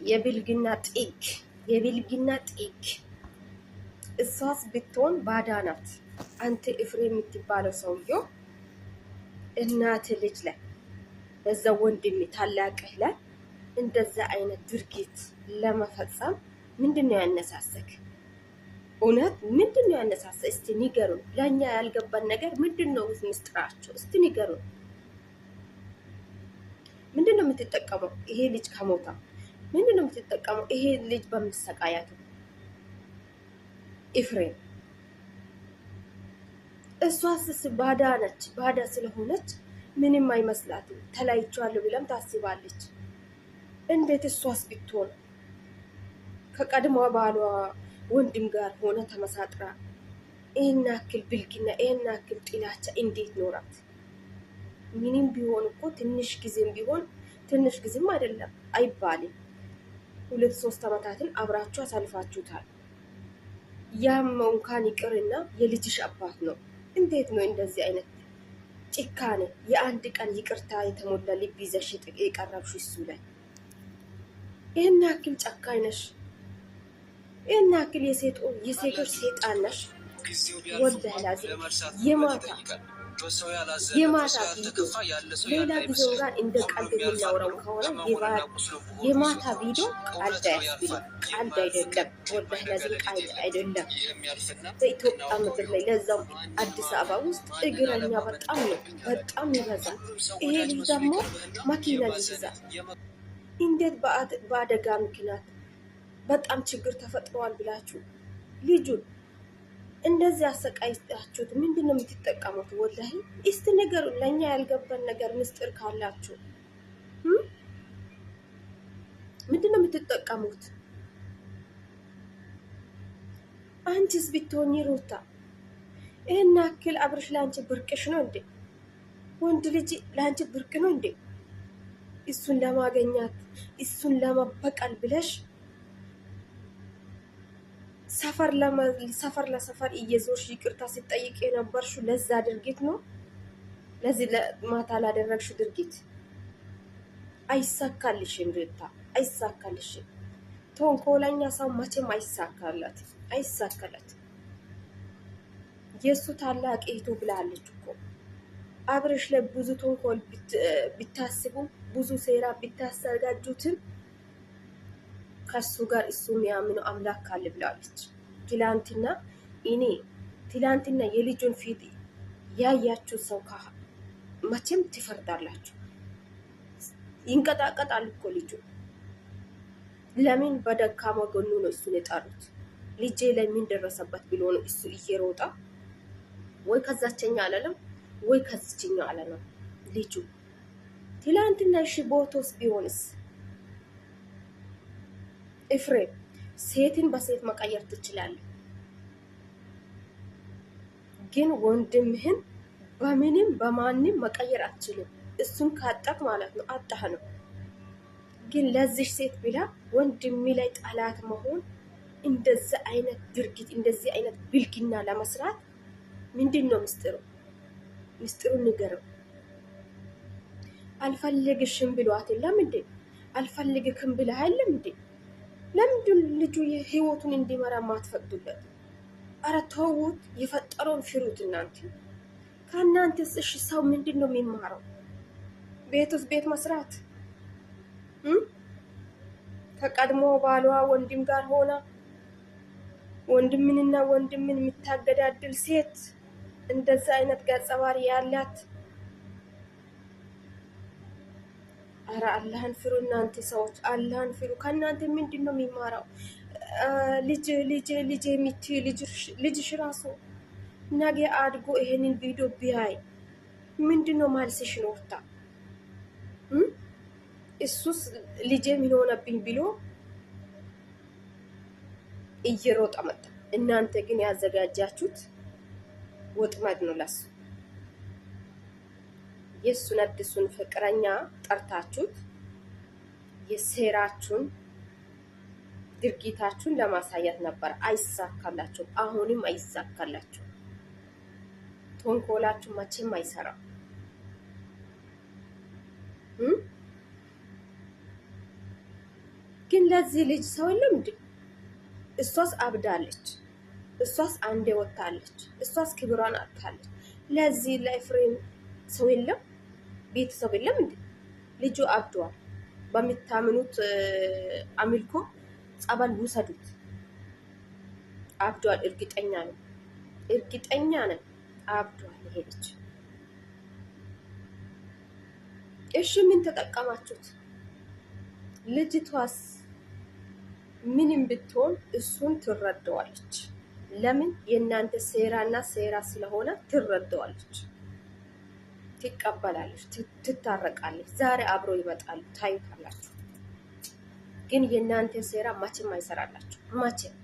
የብልግና ጥግ የብልግና ጥግ። እሷስ ብትሆን ባዳ ናት። አንተ ኤፍሬም የምትባለው ሰውዬው እናት ልጅ ላይ በዛ ወንድም ታላቅህ ላይ እንደዛ አይነት ድርጊት ለመፈጸም ምንድነው ያነሳሰክ? እውነት ምንድነው ያነሳሰ? እስቲ ንገሩን። ለኛ ያልገባን ነገር ምንድነው ምስጢራቸው? እስቲ ንገሩን። ምንድነው የምትጠቀመው? ይሄ ልጅ ከሞታ ምንድነው የምትጠቀመው? ይሄ ልጅ በመሰቃያቱ ኤፍሬም እሷስ ባዳ ነች። ባዳ ስለሆነች ምንም አይመስላትም። ተለያይቻለሁ ብለም ታስባለች። እንዴት እሷስ ብትሆን ከቀድሞ ባሏ ወንድም ጋር ሆነ ተመሳጥራ ይህን ያክል ብልግና ይህን ያክል ጥላቻ እንዴት ኖራት? ምንም ቢሆን እኮ ትንሽ ጊዜም ቢሆን ትንሽ ጊዜም አይደለም አይባልም። 2-3 ዓመታትን አብራችሁ አሳልፋችሁታል። ያም እንኳን ይቅርና የልጅሽ አባት ነው። እንዴት ነው እንደዚህ አይነት ጭካኔ? የአንድ ቀን ይቅርታ የተሞላ ልብ ይዘሽ የቀረብሽ እሱ ላይ ይህን ያክል ጨካኝ ነሽ? ይህን ያክል የሴቶች ሴጣን ነሽ? ወላሂ ላዚም የማታ ቪዲዮ ሌላ ጊዜው ጋር እንደ ቀልድ የምናውረው ከሆነ የማታ ቪዲዮ ቀልድ አያስብልም። ቀልድ አይደለም። ወላሂ ላዚም ቀልድ አይደለም። በኢትዮጵያ ምድር ላይ ለዛው አዲስ አበባ ውስጥ እግረኛ በጣም ይበዛል። ይሄ ልጅ ደግሞ መኪና ይይዛል። እንዴት በአደጋ ምክንያት በጣም ችግር ተፈጥሯል ብላችሁ ልጁን እንደዚህ አሰቃይታችሁት ምንድነው የምትጠቀሙት? ወላሂ እስቲ ነገሩ ለኛ ያልገባን ነገር ምስጢር ካላችሁ ምንድነው የምትጠቀሙት? አንቺስ ብትሆኚ ሩታ ይሄን ያክል አብርሽ ለአንቺ ብርቅሽ ነው እንዴ? ወንድ ልጅ ለአንቺ ብርቅ ነው እንዴ? እሱን ለማገኛት እሱን ለመበቀል ብለሽ ሰፈር ለሰፈር እየዞርሽ ይቅርታ ሲጠይቅ የነበርሽው ለዛ ድርጊት ነው። ለዚህ ማታ ላደረግሽ ድርጊት አይሳካልሽም ሩታ፣ አይሳካልሽም። ተንኮለኛ ሰው መቼም አይሳካላት። የእሱ ታላቅ እህቱ ብላለች እኮ አብርሽ ላይ ብዙ ተንኮል ብታስቡ ብዙ ሴራ ብታዘጋጁትም ከሱ ጋር እሱ የሚያምኑ አምላክ ካለ ብላለች። ትላንትና የልጁን ፊት ያያችሁ ሰው መቼም ትፈርዳላችሁ። ይንቀጣቀጣል እኮ ልጁ። ለምን በደካማ ጎኑ ነው እሱን የጣሉት? ልጄ ላይ ምን ደረሰበት ብሎ ነው እሱ እየሮጣ ወይ ከዛቸኛ አለለም ወይ ከዚችኛ አለለም ልጁ። ትላንትና እሺ ቦቶስ ቢሆንስ? ኤፍሬም ሴትን በሴት መቀየር ትችላለህ፣ ግን ወንድምህን በምንም በማንም መቀየር አትችልም። እሱን ካጣክ ማለት ነው አጣህ ነው። ግን ለዚህ ሴት ብላ ወንድሜ ላይ ጠላት መሆን፣ እንደዚህ አይነት ድርጊት እንደዚህ አይነት ብልግና ለመስራት ምንድን ነው ምስጢሩ? ምስጢሩን ንገረው። አልፈልግሽም ብሏት ለምንድ? አልፈልግክም ብለህ አይደለም እንዴ? ለምንድን ልጁ ህይወቱን እንዲመራ ማትፈቅዱለት? አረ ተውት፣ የፈጠረውን ፍሩት እናንተ። ከእናንተስ እሺ ሰው ምንድን ነው የሚማረው? ቤት ውስጥ ቤት መስራት፣ ከቀድሞ ባሏ ወንድም ጋር ሆና ወንድምንና ወንድምን የምታገዳድል ሴት፣ እንደዛ አይነት ገጸ ባህሪ ያላት። አረ አላህን ፍሩ እናንተ ሰዎች፣ አላህን ፍሩ። ከእናንተ ምንድን ነው የሚማረው? ልጅ የምትይ ልጅሽ ራሱ ነገ አድጎ ይሄንን ቪዲዮ ቢያይ ምንድን ነው ማልስሽ? ኖርታ እሱስ ልጄ ምን ሆነብኝ ብሎ እየሮጠ መጣ። እናንተ ግን ያዘጋጃችሁት ወጥመድ ነው ለሱ። የሱን አዲሱን ፍቅረኛ ጠርታችሁት የሴራችሁን ድርጊታችሁን ለማሳየት ነበር። አይሳካላችሁም። አሁንም አይሳካላችሁም። ተንኮላችሁ መቼም አይሰራም። ግን ለዚህ ልጅ ሰው የለም እንዴ? እሷስ አብዳለች። እሷስ አንዴ ወታለች። እሷስ ክብሯን አጥታለች። ለዚህ ለኤፍሬም ሰው የለም? ቤተሰብ የለም እንዴ? ልጁ አብዷል። በምታምኑት አምልኮ ጸበል ውሰዱት። አብዷል። እርግጠኛ ነው። እርግጠኛ ነን አብዷል ይሄ ልጅ። እሺ ምን ተጠቀማችሁት? ልጅቷስ ምንም ብትሆን እሱን ትረዳዋለች። ለምን? የእናንተ ሴራና ሴራ ስለሆነ ትረዳዋለች፣ ትቀበላለች፣ ትታረቃለች። ዛሬ አብሮ ይመጣሉ፣ ታዩታላችሁ። ግን የእናንተ ሴራ መቼም አይሰራላችሁ። መቼም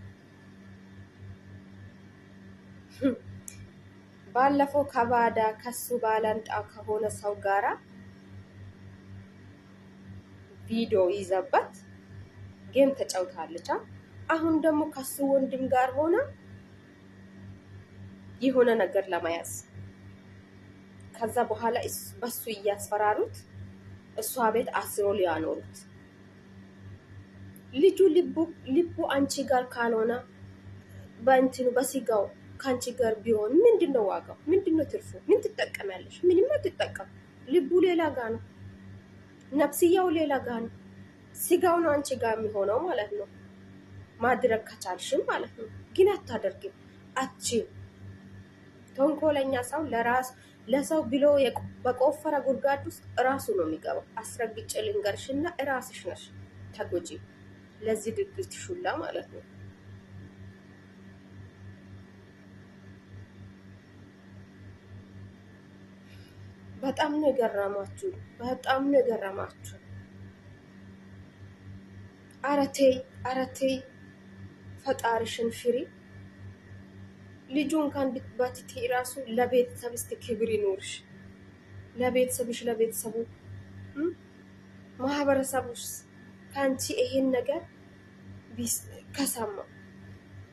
ባለፈው ከባዳ ከሱ ባላንጣ ከሆነ ሰው ጋራ ቪዲዮ ይዘበት ጌም ተጫውታለች። አሁን ደግሞ ከሱ ወንድም ጋር ሆነ የሆነ ነገር ለመያዝ ከዛ በኋላ በሱ እያስፈራሩት እሷ ቤት አስሮ ሊያኖሩት። ልጁ ልቡ አንቺ ጋር ካልሆነ በእንትኑ በሲጋው ከአንቺ ጋር ቢሆን ምንድነው ዋጋው? ምንድነው ትርፉ? ምን ትጠቀሚያለሽ? ምንም አትጠቀም። ልቡ ሌላ ጋር ነው፣ ነፍስያው ሌላ ጋር ነው። ሲጋው ነው አንቺ ጋር የሚሆነው ማለት ነው። ማድረግ ከቻልሽም ማለት ነው። ግን አታደርግም። ተንኮለኛ ሰው ለሰው ብሎ በቆፈረ ጉድጓድ ውስጥ ራሱ ነው የሚገባው። አስረግጬ ልንገርሽና ራስሽ ነሽ ተጎጂ ለዚህ ድርጊት ሹላ ማለት ነው። በጣም ነው የገረማችሁ። በጣም ነው የገረማችሁ። አረቴ ፈጣሪሽን ፍሪ። ልጁ እንኳን ብትባትቲ ራሱ ለቤተሰብ እስቲ ክብር ይኖርሽ። ለቤተሰብሽ ለቤተሰቡ ማህበረሰቡስ ከአንቺ ይሄን ነገር ከሰማ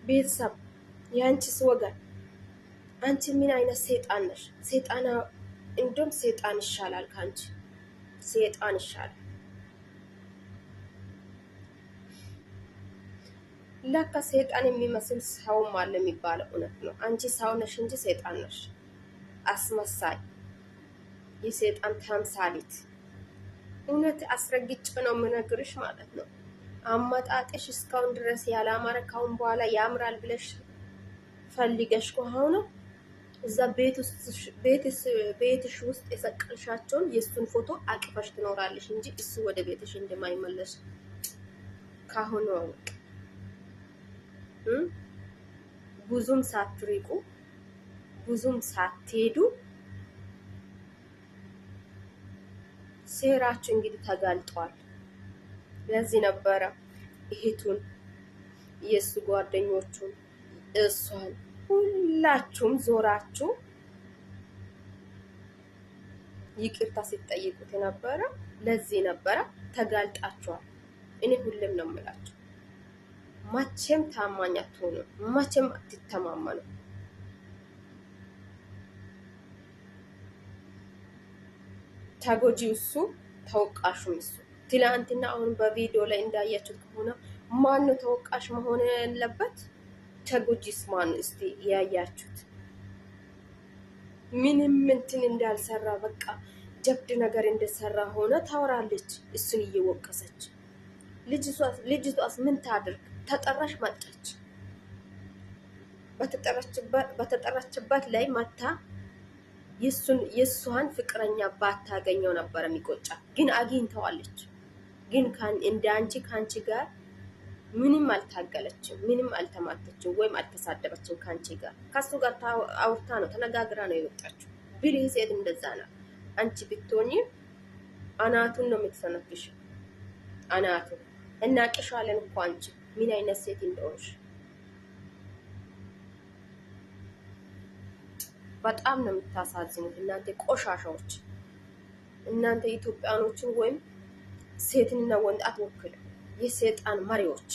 ቤተሰብ የአንቺስ ወገን አንቺ ምን አይነት ሰይጣን ነሽ? ሰይጣና እንደውም ሰይጣን ይሻላል ከአንቺ ሰይጣን ይሻላል። ለካ ሰይጣን የሚመስል ሰውም አለ የሚባለው እውነት ነው። አንቺ ሰው ነሽ እንጂ ሰይጣን ነሽ። አስመሳይ፣ የሰይጣን ተምሳሌት። እውነት አስረግጬ ነው የምነግርሽ ማለት ነው። አመጣጥሽ እስካሁን ድረስ ያላማረ ካሁን በኋላ ያምራል ብለሽ ፈልገሽ ከሆነ እዛ ቤትሽ ውስጥ የሰቀልሻቸውን የእሱን ፎቶ አቅፈሽ ትኖራለሽ እንጂ እሱ ወደ ቤትሽ እንደማይመለስ ካሁኑ አውቅ። ብዙም ሳትሪቁ ብዙም ሳትሄዱ ሴራችሁ እንግዲህ ተጋልጧል። ለዚህ ነበረ እህቱን፣ የእሱ ጓደኞቹን፣ እሷን ሁላችሁም ዞራችሁ ይቅርታ ሲጠይቁት የነበረ ለዚህ ነበረ። ተጋልጣችኋል። እኔ ሁሌም ነው የምላችሁ፣ መቼም ታማኝ አትሆኑ፣ መቼም አትተማመኑ። ተጎጂው እሱ፣ ተወቃሹም እሱ። ትላንትና አሁን በቪዲዮ ላይ እንዳያችሁት ከሆነ ማን ነው ተወቃሽ መሆን ያለበት? ተጎጂስ ማን? እስቲ ያያችሁት ምንም እንትን እንዳልሰራ በቃ ጀብድ ነገር እንደሰራ ሆነ ታወራለች፣ እሱን እየወቀሰች። ልጅቷስ ምን ታድርግ? ተጠራሽ መጣች። በተጠራችበት ላይ መታ የእሷን ፍቅረኛ ባታገኘው ነበር የሚቆጫ። ግን አግኝተዋለች። ግን እንደ አንቺ ከአንቺ ጋር ምንም አልታገለችም፣ ምንም አልተማተችም ወይም አልተሳደበችም። ከአንቺ ጋር ከሱ ጋር አውርታ ነው ተነጋግራ ነው የወጣችው። ብልህ ሴት እንደዛ ነው። አንቺ ብትሆኚ አናቱን ነው የምትሰነፍሽ። አናቱን እናቅሻለን እኮ አንቺ ምን አይነት ሴት እንደሆንሽ። በጣም ነው የምታሳዝኑት እናንተ ቆሻሻዎች። እናንተ ኢትዮጵያኖችን ወይም ሴትና ወንድ አትወክሉ፣ የሰይጣን መሪዎች።